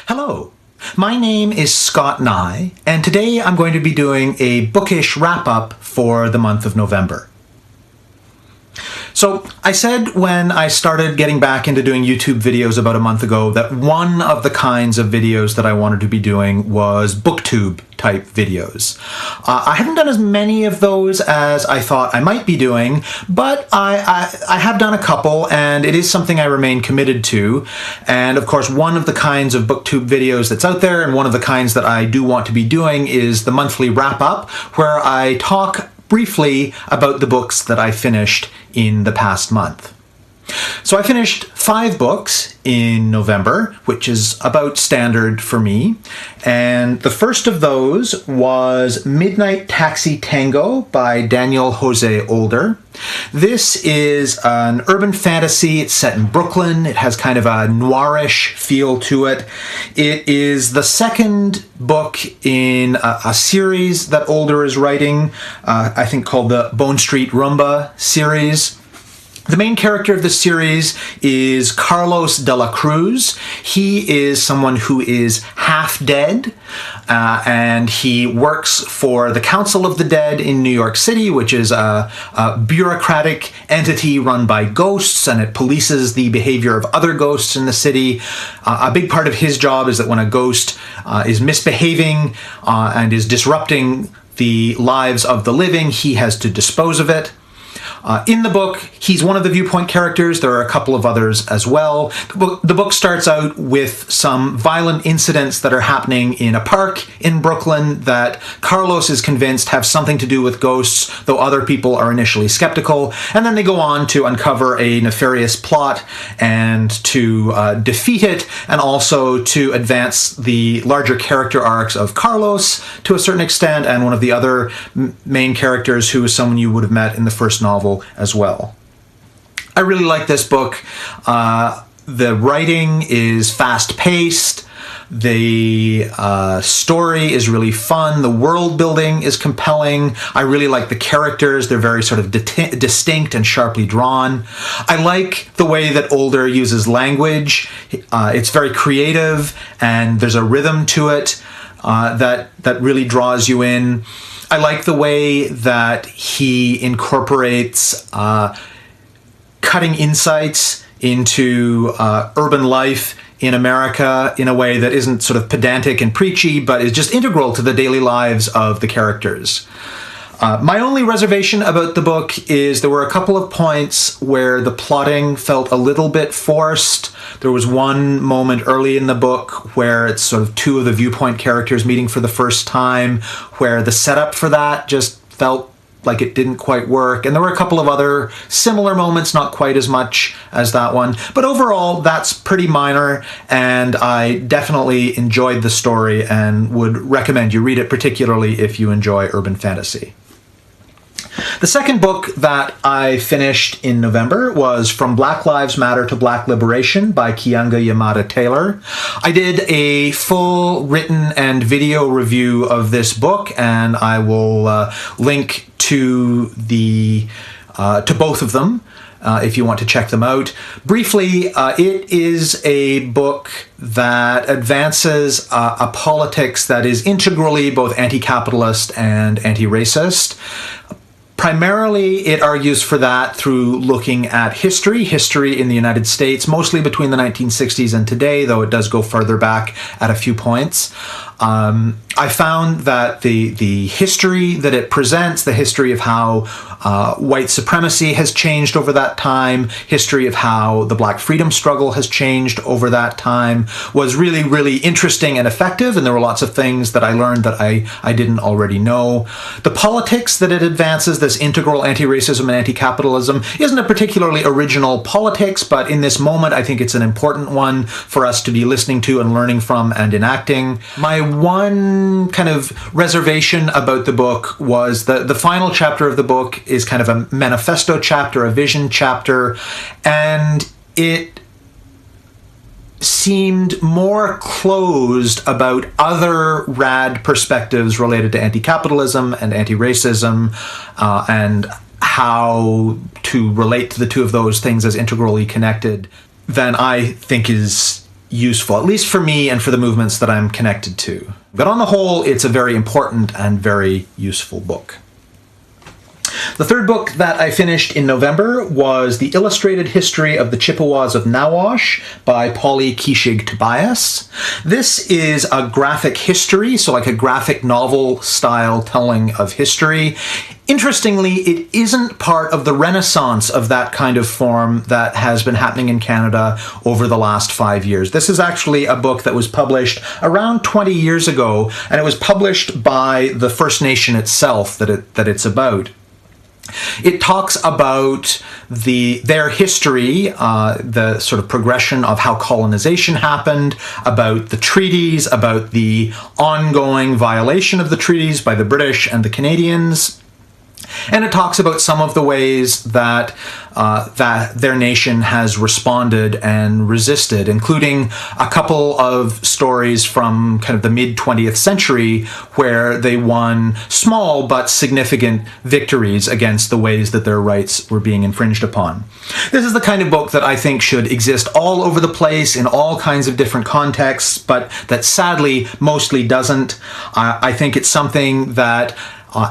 Hello, my name is Scott Neigh, and today I'm going to be doing a Bookish wrap-up for the month of November. So I said when I started getting back into doing YouTube videos about a month ago that one of the kinds of videos that I wanted to be doing was booktube type videos. I haven't done as many of those as I thought I might be doing, but I have done a couple, and it is something I remain committed to. And of course, one of the kinds of booktube videos that's out there, and one of the kinds that I do want to be doing, is the monthly wrap-up, where I talk briefly about the books that I finished in the past month. So I finished 5 books in November, which is about standard for me. And the first of those was Midnight Taxi Tango by Daniel Jose Older. This is an urban fantasy. It's set in Brooklyn. It has kind of a noirish feel to it. It is the second book in a series that Older is writing, I think called the Bone Street Rumba series. The main character of the series is Carlos de la Cruz. He is someone who is half dead, and he works for the Council of the Dead in New York City, which is a bureaucratic entity run by ghosts, and it polices the behavior of other ghosts in the city. A big part of his job is that when a ghost is misbehaving and is disrupting the lives of the living, he has to dispose of it. In the book, he's one of the viewpoint characters. There are a couple of others as well. The book starts out with some violent incidents that are happening in a park in Brooklyn that Carlos is convinced have something to do with ghosts, though other people are initially skeptical. And then they go on to uncover a nefarious plot and to defeat it, and also to advance the larger character arcs of Carlos to a certain extent, and one of the other main characters who is someone you would have met in the first novel as well. I really like this book. The writing is fast-paced. The story is really fun. The world building is compelling. I really like the characters. They're very sort of distinct and sharply drawn. I like the way that Older uses language. It's very creative, and there's a rhythm to it that really draws you in. I like the way that he incorporates cutting insights into urban life in America in a way that isn't sort of pedantic and preachy, but is just integral to the daily lives of the characters. My only reservation about the book is there were a couple of points where the plotting felt a little bit forced. There was one moment early in the book where it's sort of 2 of the viewpoint characters meeting for the first time, where the setup for that just felt like it didn't quite work. And there were a couple of other similar moments, not quite as much as that one. But overall, that's pretty minor, and I definitely enjoyed the story and would recommend you read it, particularly if you enjoy urban fantasy. The second book that I finished in November was From Black Lives Matter to Black Liberation by Keeanga-Yamahtta Taylor. I did a full written and video review of this book, and I will link to both of them if you want to check them out. Briefly, it is a book that advances a politics that is integrally both anti-capitalist and anti-racist. Primarily, it argues for that through looking at history in the United States, mostly between the 1960s and today, though it does go further back at a few points. I found that the history that it presents, the history of how white supremacy has changed over that time, history of how the Black freedom struggle has changed over that time, was really, really interesting and effective, and there were lots of things that I learned that I didn't already know. The politics that it advances, this integral anti-racism and anti-capitalism, isn't a particularly original politics, but in this moment I think it's an important one for us to be listening to and learning from and enacting. My one kind of reservation about the book was the final chapter of the book is kind of a manifesto chapter, a vision chapter, and it seemed more closed about other rad perspectives related to anti-capitalism and anti-racism, and how to relate to the two of those things as integrally connected than I think is useful, at least for me and for the movements that I'm connected to. But on the whole, it's a very important and very useful book. The third book that I finished in November was The Illustrated History of the Chippewas of Now Wash by Keeshig-Tobias. This is a graphic history, so like a graphic novel style telling of history. Interestingly, it isn't part of the renaissance of that kind of form that has been happening in Canada over the last 5 years. This is actually a book that was published around 20 years ago, and it was published by the First Nation itself that it's about. It talks about their history, the sort of progression of how colonization happened, about the treaties, about the ongoing violation of the treaties by the British and the Canadians. And it talks about some of the ways that their nation has responded and resisted, including a couple of stories from kind of the mid-20th century where they won small but significant victories against the ways that their rights were being infringed upon. This is the kind of book that I think should exist all over the place in all kinds of different contexts, but that sadly mostly doesn't. I think it's something that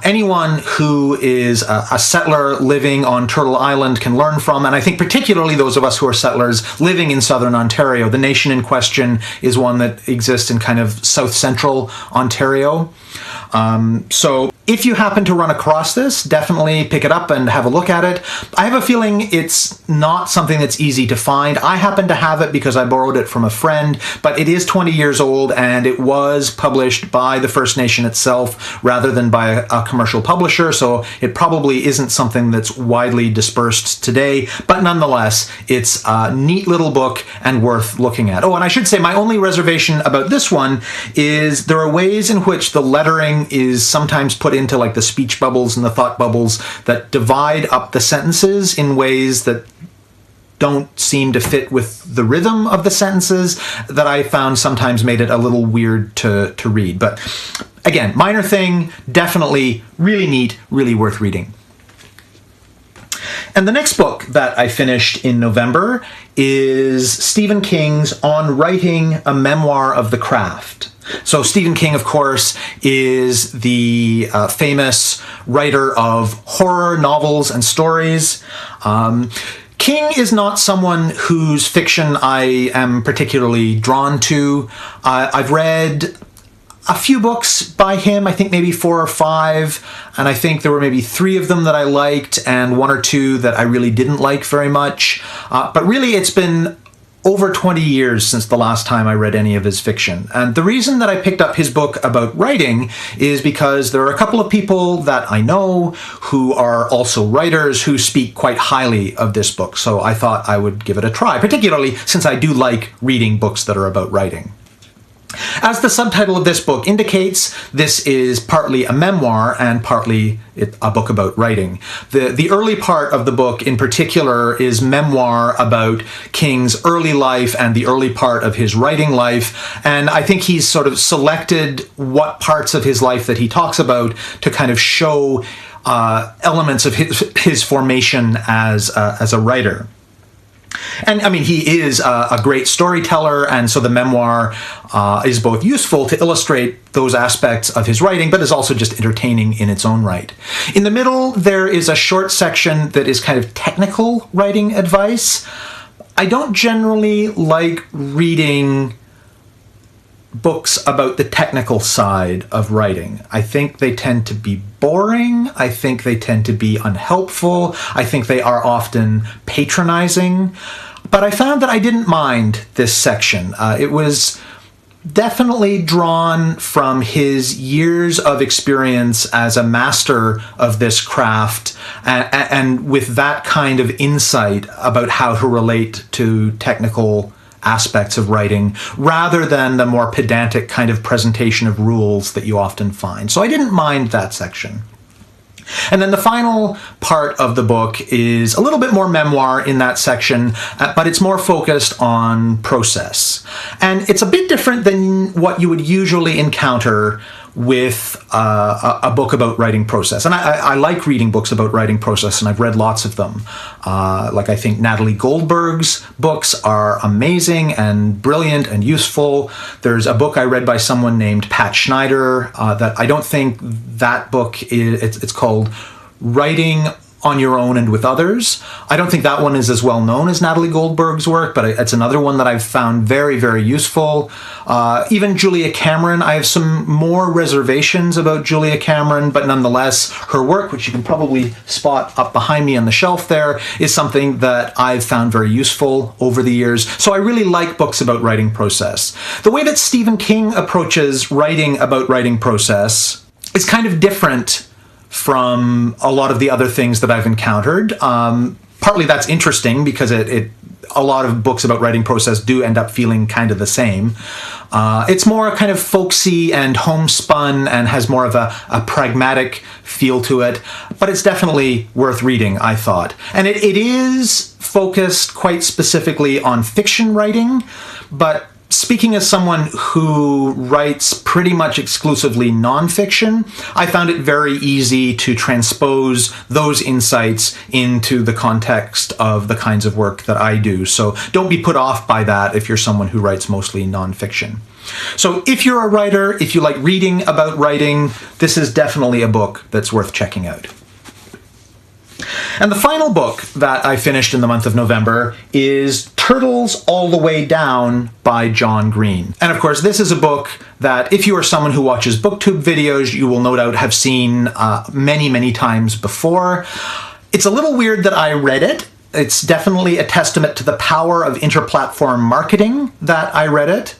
anyone who is a settler living on Turtle Island can learn from, and I think particularly those of us who are settlers living in southern Ontario. The nation in question is one that exists in kind of south-central Ontario. So if you happen to run across this, definitely pick it up and have a look at it. I have a feeling it's not something that's easy to find. I happen to have it because I borrowed it from a friend, but it is 20 years old and it was published by the First Nation itself rather than by a commercial publisher, so it probably isn't something that's widely dispersed today, but nonetheless, it's a neat little book and worth looking at. Oh, and I should say my only reservation about this one is there are ways in which the lettering is sometimes put into like the speech bubbles and the thought bubbles that divide up the sentences in ways that don't seem to fit with the rhythm of the sentences that I found sometimes made it a little weird to read. But again, minor thing, definitely really neat, really worth reading. And the next book that I finished in November is Stephen King's On Writing a Memoir of the Craft. So Stephen King, of course, is the famous writer of horror novels and stories. King is not someone whose fiction I am particularly drawn to. I've read a few books by him, I think maybe 4 or 5, and I think there were maybe 3 of them that I liked and 1 or 2 that I really didn't like very much. But really it's been over 20 years since the last time I read any of his fiction. And the reason that I picked up his book about writing is because there are a couple of people that I know who are also writers who speak quite highly of this book. So I thought I would give it a try, particularly since I do like reading books that are about writing. As the subtitle of this book indicates, this is partly a memoir and partly a book about writing. The early part of the book in particular is memoir about King's early life and the early part of his writing life, and I think he's sort of selected what parts of his life that he talks about to kind of show elements of his formation as a writer. And I mean, he is a great storyteller, and so the memoir is both useful to illustrate those aspects of his writing, but is also just entertaining in its own right. In the middle, there is a short section that is kind of technical writing advice. I don't generally like reading books about the technical side of writing. I think they tend to be boring. I think they tend to be unhelpful. I think they are often patronizing. But I found that I didn't mind this section. It was definitely drawn from his years of experience as a master of this craft, and with that kind of insight about how to relate to technical aspects of writing, rather than the more pedantic kind of presentation of rules that you often find. So I didn't mind that section. And then the final part of the book is a little bit more memoir in that section, but it's more focused on process. And it's a bit different than what you would usually encounter with a book about writing process. And I like reading books about writing process, and I've read lots of them. Like, I think Natalie Goldberg's books are amazing and brilliant and useful. There's a book I read by someone named Pat Schneider that I don't think that book is, it's called Writing on Your Own and with Others. I don't think that one is as well known as Natalie Goldberg's work, but it's another one that I've found very, very useful. Even Julia Cameron, I have some more reservations about Julia Cameron, but nonetheless, her work, which you can probably spot up behind me on the shelf there, is something that I've found very useful over the years. So I really like books about writing process. The way that Stephen King approaches writing about writing process is kind of different from a lot of the other things that I've encountered. Partly that's interesting because a lot of books about writing process do end up feeling kind of the same. It's more kind of folksy and homespun and has more of a pragmatic feel to it, but it's definitely worth reading, I thought. And it is focused quite specifically on fiction writing, but speaking as someone who writes pretty much exclusively nonfiction, I found it very easy to transpose those insights into the context of the kinds of work that I do. So don't be put off by that if you're someone who writes mostly nonfiction. So if you're a writer, if you like reading about writing, this is definitely a book that's worth checking out. And the final book that I finished in the month of November is Turtles All the Way Down by John Green. And of course, this is a book that if you are someone who watches BookTube videos, you will no doubt have seen many, many times before. It's a little weird that I read it. It's definitely a testament to the power of interplatform marketing that I read it.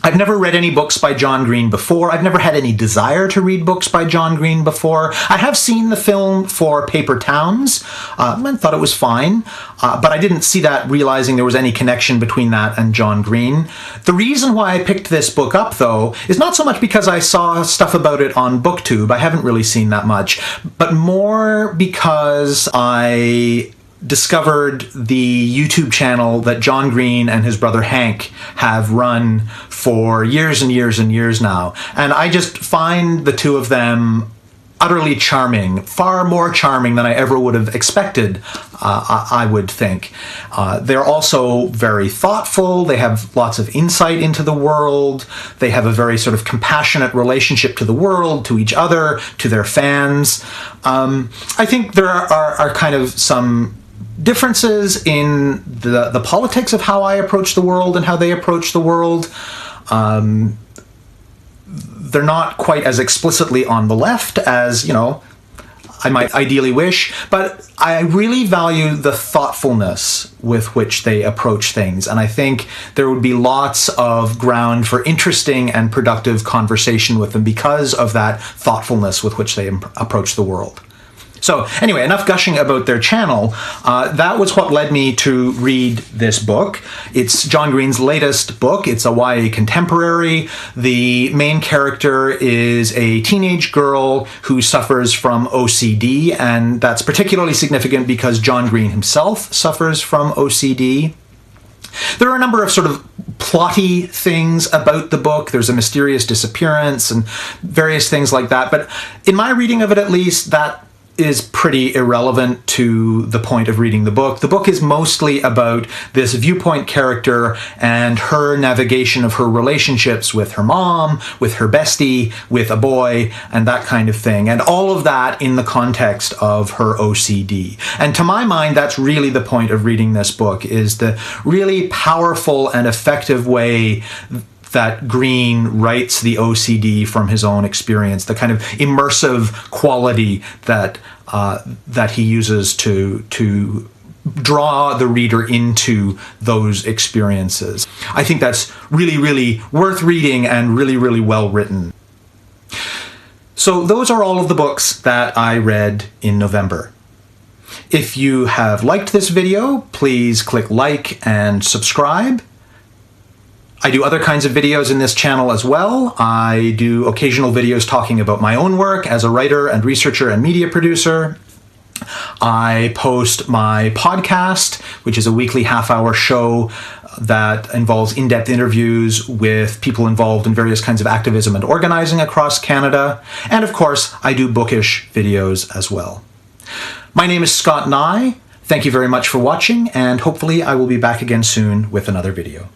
I've never read any books by John Green before. I've never had any desire to read books by John Green before. I have seen the film for Paper Towns and thought it was fine, but I didn't see that realizing there was any connection between that and John Green. The reason why I picked this book up, though, is not so much because I saw stuff about it on BookTube. I haven't really seen that much, but more because I discovered the YouTube channel that John Green and his brother Hank have run for years and years and years now. And I just find the two of them utterly charming, far more charming than I ever would have expected, I would think. They're also very thoughtful. They have lots of insight into the world. They have a very sort of compassionate relationship to the world, to each other, to their fans. I think there are kind of some differences in the politics of how I approach the world and how they approach the world. They're not quite as explicitly on the left as, I might ideally wish, but I really value the thoughtfulness with which they approach things. And I think there would be lots of ground for interesting and productive conversation with them because of that thoughtfulness with which they approach the world. So anyway, enough gushing about their channel. That was what led me to read this book. It's John Green's latest book. It's a YA contemporary. The main character is a teenage girl who suffers from OCD, and that's particularly significant because John Green himself suffers from OCD. There are a number of sort of plotty things about the book. There's a mysterious disappearance and various things like that. But in my reading of it, at least, that is pretty irrelevant to the point of reading the book. The book is mostly about this viewpoint character and her navigation of her relationships with her mom, with her bestie, with a boy, and that kind of thing. And all of that in the context of her OCD. And to my mind, that's really the point of reading this book, is the really powerful and effective way that Green writes the OCD from his own experience, the kind of immersive quality that he uses to draw the reader into those experiences. I think that's really, really worth reading and really, really well written. So those are all of the books that I read in November. If you have liked this video, please click like and subscribe. I do other kinds of videos in this channel as well. I do occasional videos talking about my own work as a writer and researcher and media producer. I post my podcast, which is a weekly half-hour show that involves in-depth interviews with people involved in various kinds of activism and organizing across Canada. And of course, I do bookish videos as well. My name is Scott Neigh. Thank you very much for watching, and hopefully I will be back again soon with another video.